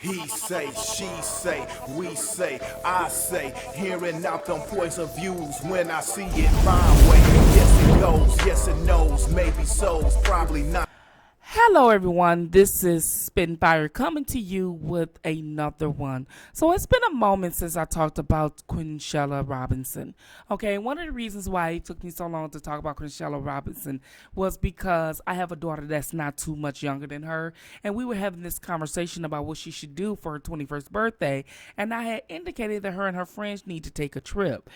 He say, she say, we say, I say, hearing out them points of views when I see it my way. Yes it goes, yes it knows, maybe so's, probably not. Hello, everyone. This is Spittin Fire coming to you with another one. So it's been a moment since I talked about Shanquella Robinson. Okay, one of the reasons why it took me so long to talk about Shanquella Robinson was because I have a daughter that's not too much younger than her, and we were having this conversation about what she should do for her 21st birthday, and I had indicated that her and her friends need to take a trip.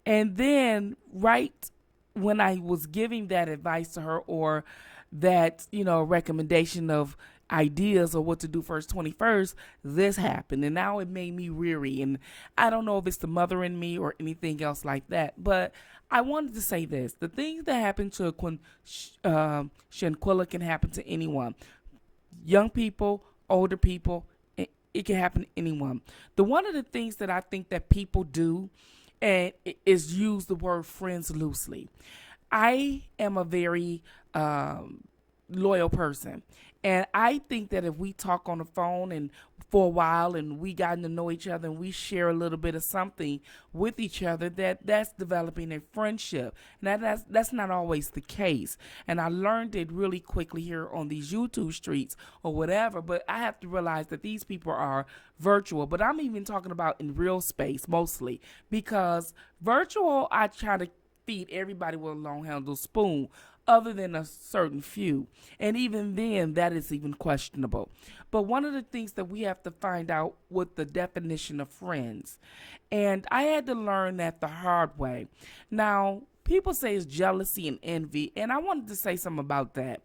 And then, right when I was giving that advice to her, or that recommendation of ideas or what to do for his 21st, this happened, and now it made me weary. And I don't know if it's the mother in me or anything else like that, but I wanted to say this: the things that happen to Shanquella can happen to anyone, young people, older people. It can happen to anyone. The one of the things that I think that people do and is use the word friends loosely. I am a very loyal person. And I think that if we talk on the phone and for a while and we gotten to know each other and we share a little bit of something with each other, that's developing a friendship. And that's not always the case. And I learned it really quickly here on these YouTube streets or whatever. But I have to realize that these people are virtual. But I'm even talking about in real space mostly, because virtual, I try to feed everybody with a long handled spoon, other than a certain few. And even then, that is even questionable. But one of the things that we have to find out with the definition of friends, and I had to learn that the hard way. Now, people say it's jealousy and envy, and I wanted to say something about that.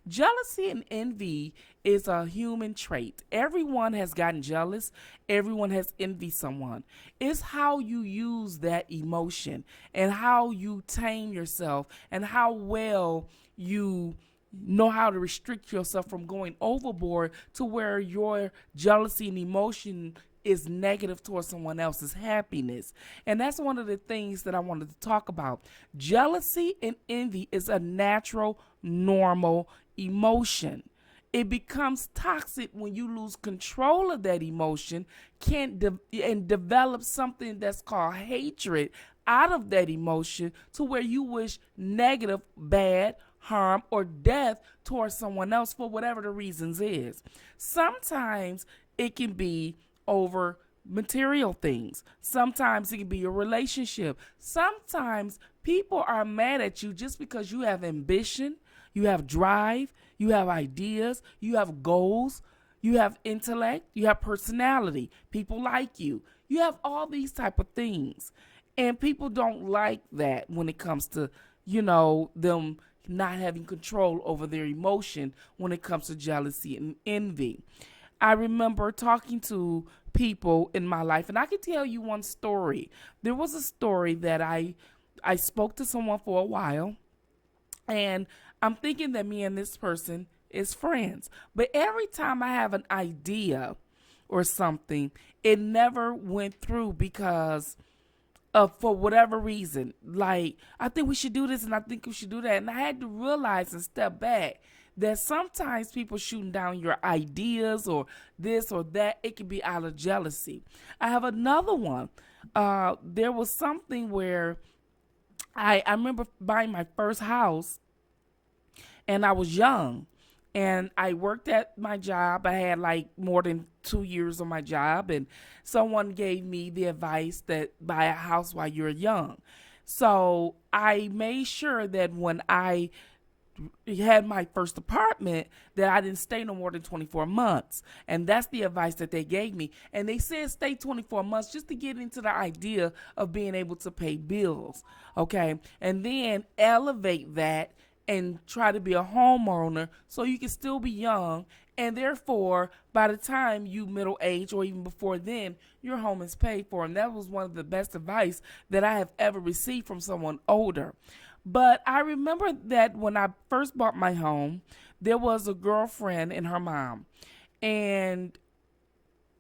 Jealousy and envy is a human trait. Everyone has gotten jealous. Everyone has envied someone. It's how you use that emotion and how you tame yourself and how well you know how to restrict yourself from going overboard to where your jealousy and emotion is negative towards someone else's happiness. And that's one of the things that I wanted to talk about. Jealousy and envy is a natural, normal emotion. It becomes toxic when you lose control of that emotion, and develop something that's called hatred out of that emotion, to where you wish negative, bad, harm, or death towards someone else for whatever the reasons is. Sometimes it can be over material things. Sometimes it can be a relationship. Sometimes people are mad at you just because you have ambition, you have drive, you have ideas, you have goals, you have intellect, you have personality. People like you. You have all these type of things. And people don't like that when it comes to, them not having control over their emotion when it comes to jealousy and envy. I remember talking to people in my life, and I can tell you one story. There was a story that I spoke to someone for a while, and I'm thinking that me and this person is friends. But every time I have an idea or something, it never went through because for whatever reason. Like, I think we should do this and I think we should do that. And I had to realize and step back that sometimes people shooting down your ideas or this or that, it can be out of jealousy. I have another one. There was something where I remember buying my first house, and I was young, and I worked at my job. I had like more than 2 years on my job, and someone gave me the advice that buy a house while you're young. So I made sure that when I had my first apartment, that I didn't stay no more than 24 months. And that's the advice that they gave me. And they said stay 24 months just to get into the idea of being able to pay bills. Okay. And then elevate that and try to be a homeowner so you can still be young, and therefore by the time you middle age or even before then, your home is paid for. And that was one of the best advice that I have ever received from someone older. But I remember that when I first bought my home, there was a girlfriend and her mom. And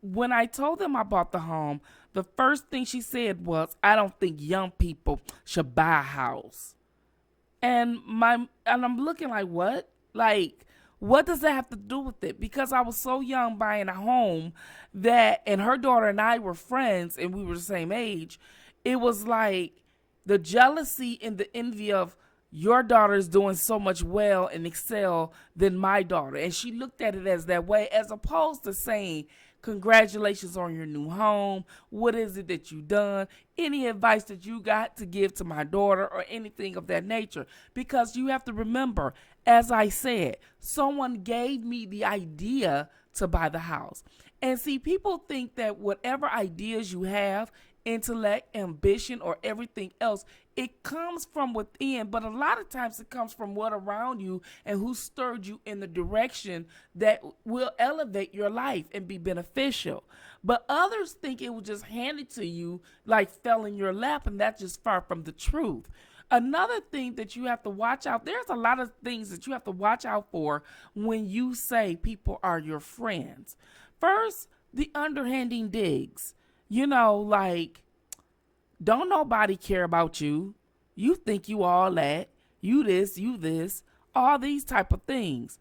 when I told them I bought the home, the first thing she said was, I don't think young people should buy a house. And I'm looking like, what? Like, What does that have to do with it? Because I was so young buying a home that, and her daughter and I were friends and we were the same age. It was like the jealousy and the envy of your daughter is doing so much well and excel than my daughter. And she looked at it as that way, as opposed to saying, congratulations on your new home. What is it that you done? Any advice that you got to give to my daughter or anything of that nature? Because you have to remember, as I said, someone gave me the idea to buy the house. And see, people think that whatever ideas you have, intellect, ambition, or everything else, it comes from within, but a lot of times it comes from what around you and who stirred you in the direction that will elevate your life and be beneficial. But others think it was just handed to you like fell in your lap, and that's just far from the truth. Another thing that you have to watch out, there's a lot of things that you have to watch out for when you say people are your friends. First, the underhanding digs. You know, like, don't nobody care about you. You think you all that. You this, all these type of things.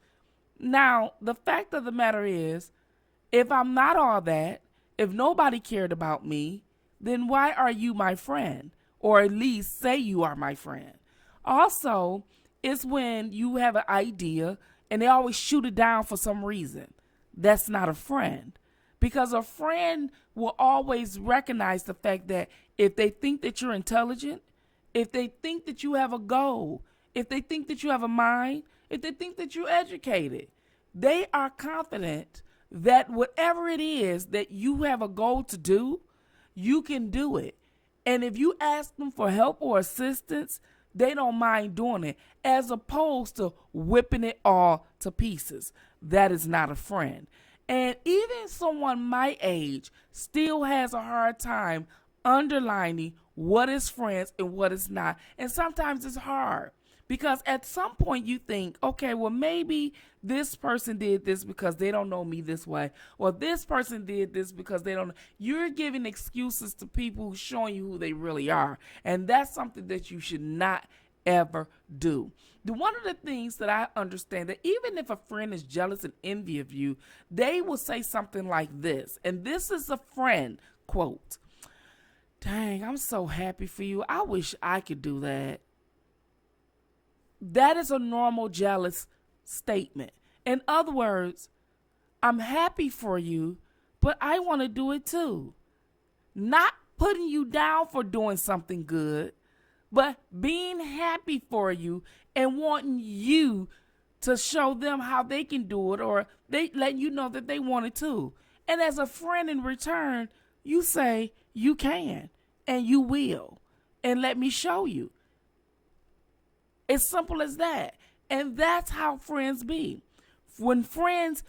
Now, the fact of the matter is, if I'm not all that, if nobody cared about me, then why are you my friend? Or at least say you are my friend. Also, it's when you have an idea and they always shoot it down for some reason. That's not a friend. Because a friend will always recognize the fact that if they think that you're intelligent, if they think that you have a goal, if they think that you have a mind, if they think that you're educated, they are confident that whatever it is that you have a goal to do, you can do it. And if you ask them for help or assistance, they don't mind doing it, as opposed to whipping it all to pieces. That is not a friend. And even someone my age still has a hard time underlining what is friends and what is not. And sometimes it's hard because at some point you think, okay, well, maybe this person did this because they don't know me this way, or this person did this because they don't know. You're giving excuses to people who's showing you who they really are. And that's something that you should not ever do. One of the things that I understand, that even if a friend is jealous and envy of you, they will say something like this. And this is a friend quote. Dang, I'm so happy for you. I wish I could do that. That is a normal jealous statement. In other words, I'm happy for you, but I want to do it too. Not putting you down for doing something good, but being happy for you and wanting you to show them how they can do it, or they let you know that they want it too. And as a friend in return, you say you can and you will, and let me show you. It's simple as that. And that's how friends be. When friends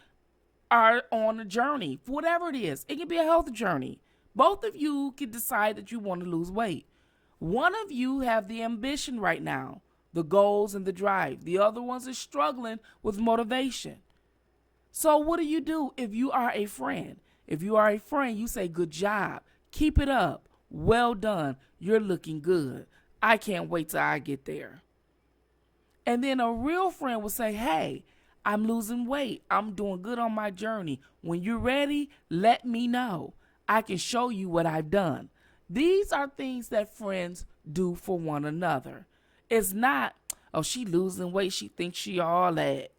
are on a journey, for whatever it is, it can be a health journey. Both of you can decide that you want to lose weight. One of you have the ambition right now, the goals and the drive. The other ones are struggling with motivation. So what do you do if you are a friend? If you are a friend, you say, good job. Keep it up. Well done. You're looking good. I can't wait till I get there. And then a real friend will say, hey, I'm losing weight. I'm doing good on my journey. When you're ready, let me know. I can show you what I've done. These are things that friends do for one another. It's not, oh, she losing weight. She thinks she all that.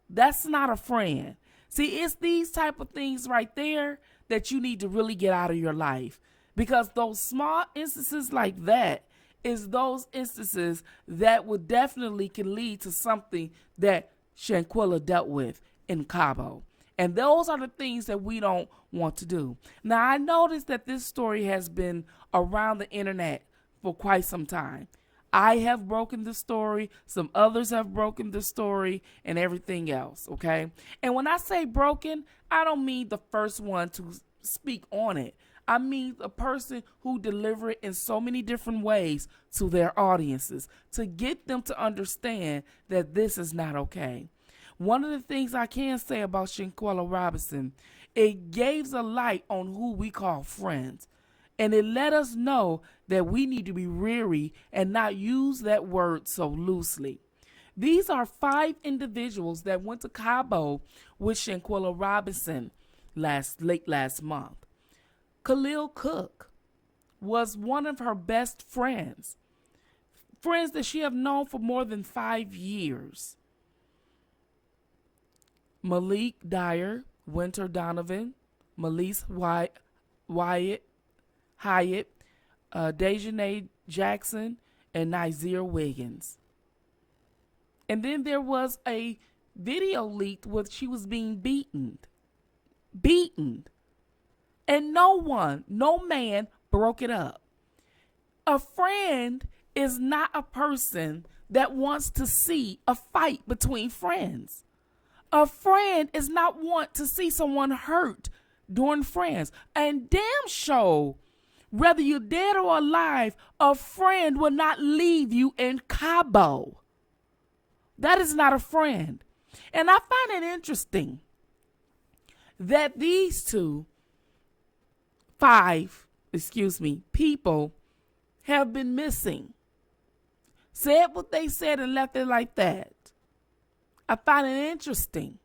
That's not a friend. See, it's these type of things right there that you need to really get out of your life. Because those small instances like that is those instances that would definitely can lead to something that Shanquella dealt with in Cabo. And those are the things that we don't want to do. Now, I noticed that this story has been around the internet for quite some time. I have broken the story. Some others have broken the story and everything else, okay? And when I say broken, I don't mean the first one to speak on it. I mean a person who deliver it in so many different ways to their audiences to get them to understand that this is not okay. One of the things I can say about Shanquella Robinson, it gave a light on who we call friends. And it let us know that we need to be wary and not use that word so loosely. These are 5 individuals that went to Cabo with Shanquella Robinson late last month. Khalil Cook was one of her best friends that she have known for more than 5 years. Malik Dyer, Winter Donovan, Melise Wyatt, Hyatt, Dejanay Jackson, and Nazir Wiggins. And then there was a video leaked where she was being beaten. And no man broke it up. A friend is not a person that wants to see a fight between friends. A friend is not want to see someone hurt during friends. And damn sure, whether you're dead or alive, a friend will not leave you in Cabo. That is not a friend. And I find it interesting that these people have been missing. Said what they said and left it like that. I find it interesting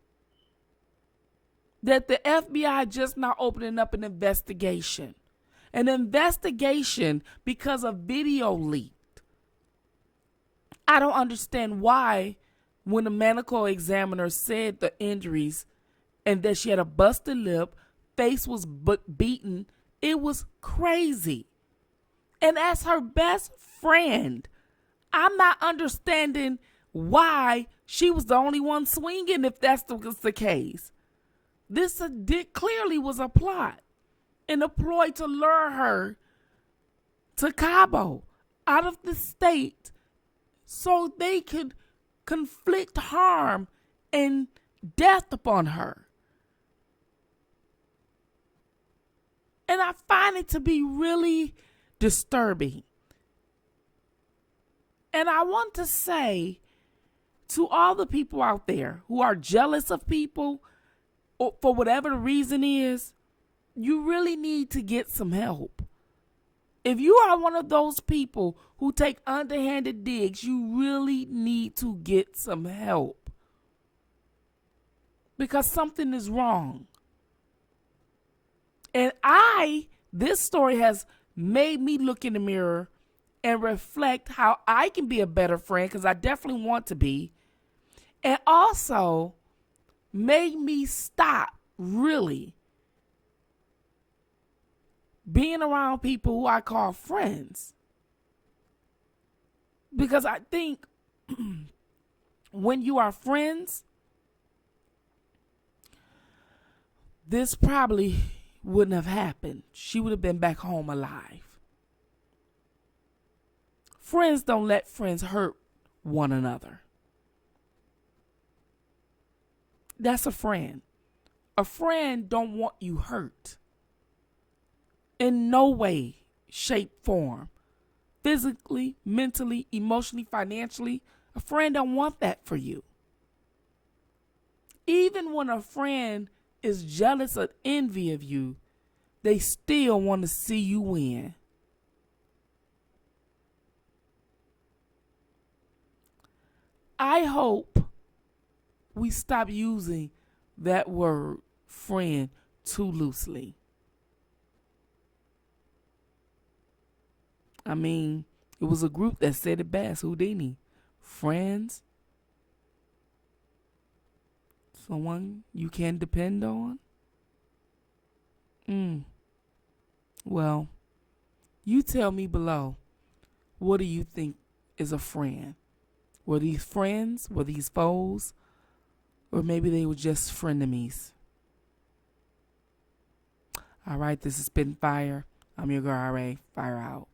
that the FBI just now opening up an investigation. An investigation because of video leaked. I don't understand why when the medical examiner said the injuries and that she had a busted lip, face was beaten, it was crazy. And as her best friend, I'm not understanding why she was the only one swinging if that's the case. This clearly was a plot and a ploy to lure her to Cabo, out of the state, so they could conflict harm and death upon her. And I find it to be really disturbing. And I want to say to all the people out there who are jealous of people, or for whatever the reason is, you really need to get some help. If you are one of those people who take underhanded digs, you really need to get some help. Because something is wrong. And this story has made me look in the mirror and reflect how I can be a better friend, because I definitely want to be. And also made me stop really being around people who I call friends. Because I think when you are friends, this probably wouldn't have happened. She would have been back home alive. Friends don't let friends hurt one another. That's a friend. A friend don't want you hurt. In no way, shape, form. Physically, mentally, emotionally, financially. A friend don't want that for you. Even when a friend is jealous or envy of you, they still want to see you win. I hope we stop using that word friend too loosely. I mean, it was a group that said it best, Houdini. Friends? Someone you can depend on? Well, you tell me below, what do you think is a friend? Were these friends? Were these foes? Or maybe they were just frenemies? All right, this has been Fire. I'm your girl, RA. Fire out.